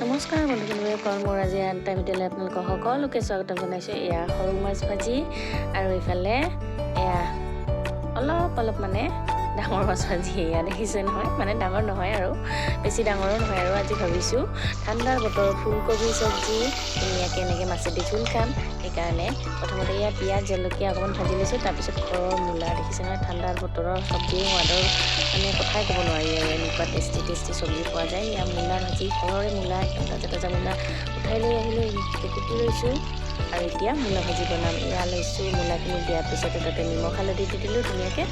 নমস্কাৰ বন্ধুসকলে, মোৰ আজি আনটা ভিডিঅ'লৈ আপোনালোকক সকলোকে স্বাগতম জনাইছোঁ। এয়া সৰু মাছ ভাজি আৰু এইফালে এয়া অলপ মানে ডাঙৰ মাছ ভাজি। এয়া দেখিছে নহয়, মানে ডাঙৰ নহয় আৰু বেছি ডাঙৰো নহয়। আৰু আজি ভাবিছোঁ ঠাণ্ডাৰ বতৰ ফুলকবি চব্জি ধুনীয়াকৈ এনেকৈ মাছেদি জোল খাম। সেইকাৰণে প্ৰথমতে এয়া পিঁয়াজ জলকীয়া অকণমান ভাজি লৈছোঁ। তাৰপিছত ঘৰৰ মূলা দেখিছে নহয়, ঠাণ্ডাৰ বতৰৰ চব্জিৰ সোৱাদৰ মানে কথাই ক'ব নোৱাৰি আৰু এনেকুৱা টেষ্টি চব্জি পোৱা যায়। এয়া মূলা ভাজি, ঘৰৰে মূলা, একদম তাজা মূলা উঠাই লৈ আহিলোঁ, কুটি লৈছোঁ আৰু এতিয়া মূলা ভাজি বনাম। এয়া লৈছোঁ মূলাখিনি দিয়াৰ পিছতে তাতে নিমখ হালধি দি দিলোঁ ধুনীয়াকৈ।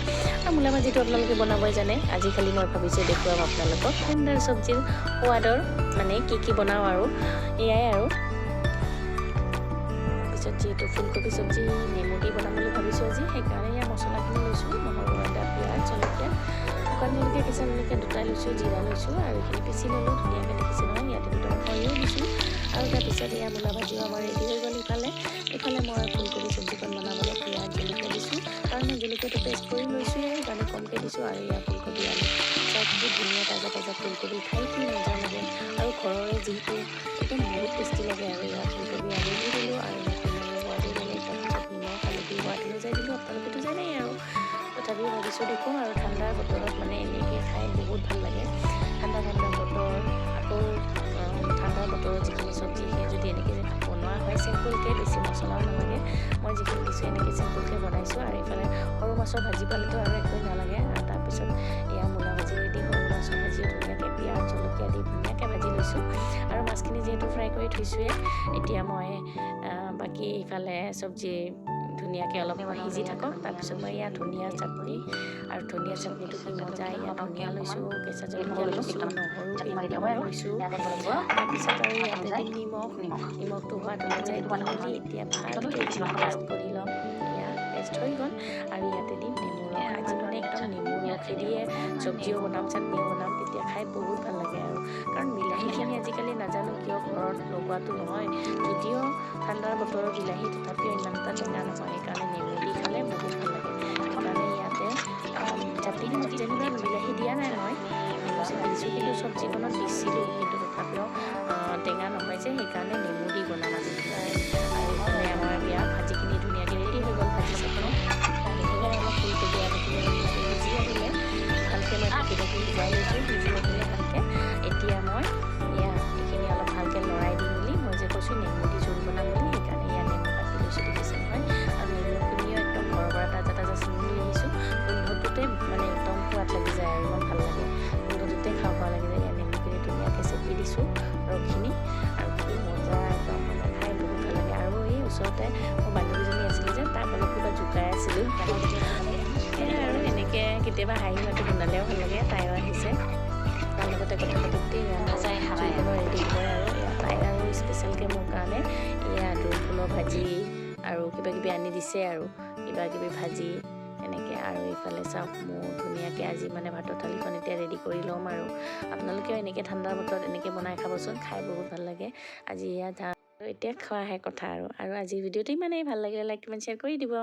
আৰু মূলা ভাজিটো আপোনালোকে বনাবই জানে, আজি খালি মই ভাবিছোঁ দেখুৱাম আপোনালোকক ঠাণ্ডাৰ চব্জিৰ সোৱাদৰ মানে কি বনাওঁ আৰু এয়াই আৰু। তাৰপিছত যিহেতু ফুলকবি চব্জি নেমু দি বনাম বুলি ভাবিছোঁ আজি, সেইকাৰণে এয়া মছলাখিনি লৈছোঁ। নহৰু, আদা, পিঁয়াজ, জলকীয়া, শুকান জলকীয়া, কেঁচা জলকীয়া দুটা লৈছোঁ, জিৰা লৈছোঁ আৰু এইখিনি পিচি ল'লোঁ ধুনীয়াকৈ। দেখিছে নহয়, ইয়াতে দুটামান সৰিয়হ দিছোঁ। আৰু তাৰপিছত এয়া মূলা ভাজিও আমাৰ ৰেডি হৈ গ'ল। এইফালে মই ফুলকবি চব্জিকণ বনাবলৈ পিঁয়াজ জলকীয়া দিছোঁ, কাৰণ মই জলকীয়াটো পেষ্ট কৰি লৈছোঁৱেই, সেইকাৰণে কমকৈ দিছোঁ। আৰু এয়া ফুলকবি আলু, চাওক কি ধুনীয়া তাজা ফুলকবি, খাই কি মজা লাগে। আৰু ঘৰৰে যিহেতু একদম বহুত টেষ্টি লাগে। আৰু এয়া ফুলকবি আলু দি দিলোঁ আৰু ধুনীয়াকৈ সোৱাদো বেলেগ। তাৰপিছত নিমখ হালধি সোৱাদ অনুযায়ী দিলোঁ, আপোনালোকেতো জানেই আৰু। তথাপিও ভাবিছোঁ দেখোন, আৰু ঠাণ্ডাৰ বতৰত মানে এনেকৈ খাই বহুত ভাল লাগে। ঠাণ্ডা বতৰ, আকৌ ঠাণ্ডাৰ বতৰত যিখিনি চব্জি সেই যদি এনেকৈ বনোৱা হয় চিম্পুলকৈ, বেছি মছলাও নালাগে। মই যিখিনি দিছোঁ এনেকৈ চিম্পুলকৈ বনাইছোঁ। আৰু এইফালে সৰু মাছৰ ভাজি পালেতো আৰু একোৱেই নালাগে। আৰু তাৰপিছত এয়া মূলা ভাজি ৰেডি, সৰু মাছৰ ভাজিও ধুনীয়াকৈ পিঁয়াজ জলকীয়া দি ধুনীয়াকৈ ভাজি লৈছোঁ। আৰু মাছখিনি যিহেতু ফ্ৰাই কৰি থৈছোঁৱেই, এতিয়া মই বাকী ইফালে চব্জি ধুনীয়াকৈ অলপ সিজি থাকক। তাৰপিছত মই ইয়াত ধনিয়া চাটনি, আৰু ধনিয়া চাটনিটো কি মজা। ইয়াত ধনিয়া লৈছোঁ, কেঁচা জলকীয়া লৈছোঁ, নহৰু কেইটামান লৈছোঁ। তাৰপিছত আৰু ইয়াতে দিম নিমখটো সোৱাদ অনুযায়ী দি মেলি এতিয়া ভালকৈ এইখিনি পেষ্ট কৰি ল'ম। এয়া পেষ্ট হৈ গ'ল। আৰু ইয়াতে দিম নেমুৰ ৰস। আজি মানে একদম নেমুৰ ৰসেদিয়ে চব্জিও বনাম, চাটনিও বনাম, তেতিয়া খাই বহুত ভাল লাগে। আৰু কাৰণ বিলাহীখিনি আজিকালি নাজানো কিয় ঘৰত লগোৱাটো নহয়, যদিও ঠাণ্ডাৰ বতৰৰ বিলাহী, তথাপিও ইমান এটা টেঙা নহয়। সেইকাৰণে নেমু দি খালে বহুত ভাল লাগে। সেইকাৰণে ইয়াতে চাটনিখনত যেনিবা বিলাহী দিয়া নাই, মই নেমু চেপি দিছোঁ, কিন্তু চব্জিখনত দিছিলোঁ, কিন্তু তথাপিও টেঙা নহয় যে, সেইকাৰণে নেমু দি বনাম আজি ধুনীয়াকৈ। আৰু এইফালে আমাৰ বিয়া ভাজিখিনি ধুনীয়াকৈ ৰেডি হৈ গ'ল, ভাজি চাটনি। এইফালে আমাৰ ফুলকবি আলুখিনি সিজি আহিলে, ভালকৈ মই ঢাকি সিজাই লৈছোঁ, সিজি আহিলে ভালকৈ। এতিয়া মই এইখিনি অলপ ভালকৈ লৰাই দি মেলি, মই যে কৈছোঁ নেমু দি জোল বনাম বুলি, সেইকাৰণে নেমু কাটি লৈছোঁ, দেখিছে নহয়। আৰু নেমুখিনিও একদম ঘৰৰ পৰা তাজা ছিঙি লৈ আহিছোঁ। গোন্ধটোতে মানে একদম সোৱাদ লাগি যায় আৰু ইমান ভাল লাগে, গোন্ধটোতে খাব লাগি যায়। নেমুখিনি ধুনীয়াকৈ চেপি দিছোঁ ৰসখিনি, আৰু কি মজা, একদম মানে খাই বহুত ভাল লাগে। আৰু এই ওচৰতে মোৰ বান্ধৱীজনী আছিলে যে, তাক অলপ কিবা জোকাই আছিলোঁ। সেয়াই আৰু এনেকৈ কেতিয়াবা হাঁহি মাতি শুনালেও ভাল লাগে। তাইও আহিছে, তাৰ লগতে কথা পাতোঁতেই জোলখনৰ ৰেডি হ'বই। আৰু তাই আৰু স্পেচিয়েলকৈ মোৰ কাৰণে এয়া ফুলৰ ভাজি আৰু কিবাকিবি আনি দিছে, আৰু কিবাকিবি ভাজি এনেকৈ। আৰু এইফালে চাওক, মোৰ ধুনীয়াকৈ আজি মানে ভাতৰ থালিখন এতিয়া ৰেডি কৰি ল'ম। আৰু আপোনালোকেও এনেকৈ ঠাণ্ডাৰ বতৰত এনেকৈ বনাই খাবচোন, খাই বহুত ভাল লাগে। আজি এতিয়া খোৱাহে কথা। আৰু আজিৰ ভিডিঅ'টো ইমানেই, ভাল লাগিলে লাইক কমেণ্ট শ্বেয়াৰ কৰি দিব।